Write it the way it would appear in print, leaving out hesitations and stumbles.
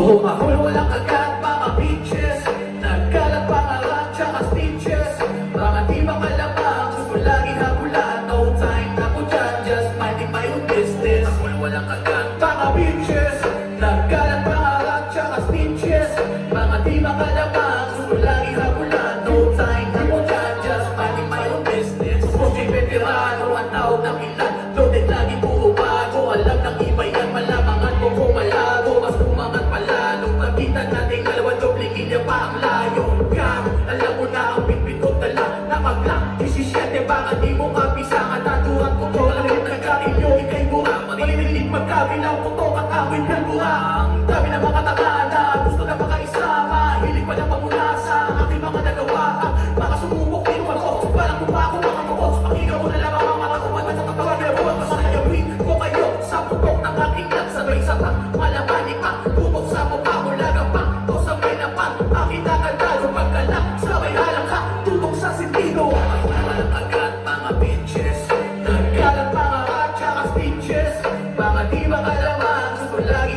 Mahol walang agad, mga bitches. Nagkalat pangarap, tsaka stitches. Mga di makalamang, gusto lagi habulan. No time na ko dyan, just minding my own business. Mahol walang agad, mga bitches. Nagkalat pangarap, tsaka stitches. Mga di makalamang, gusto lagi habulan. No time na ko dyan, just minding my own business. Puso'y veterano, ang tawag ng ilan. Loaded lagi puro bago. Alam ng iba yan, malamangan ko kung malago. Mas umangat palalo, pagkita natin dalawa dobling ilya pa ang layo. Kang, alam mo na ang bitbit ko dala na maglang 17, baka di mo kapisa ang tatuhan ko to. Alam mo nagkarilyo, ikay mura. Malililig magkabilang putok at awit ng mura. Dami na mga takada, gusto na makaisama. Hilig pa na pamulasa, aking mga nagawa. Baka sumubok din pa ko, parang mukha ko mga mukos. Pakinggan ko na lang ang mga kuwan at nakatawa na buwan. Masakayawin ko kayo sa putok ng aking lang. Sabay sa pang malamanik pa, bubok sa mukha mo lagapang. O sa may napan, aking nakandalo pagkalak. Sabay halang ka, tutok sa sentido. Walang agad mga bitches. Nagkalat mga at tsaka stitches. Mga di makalaman, gusto lagi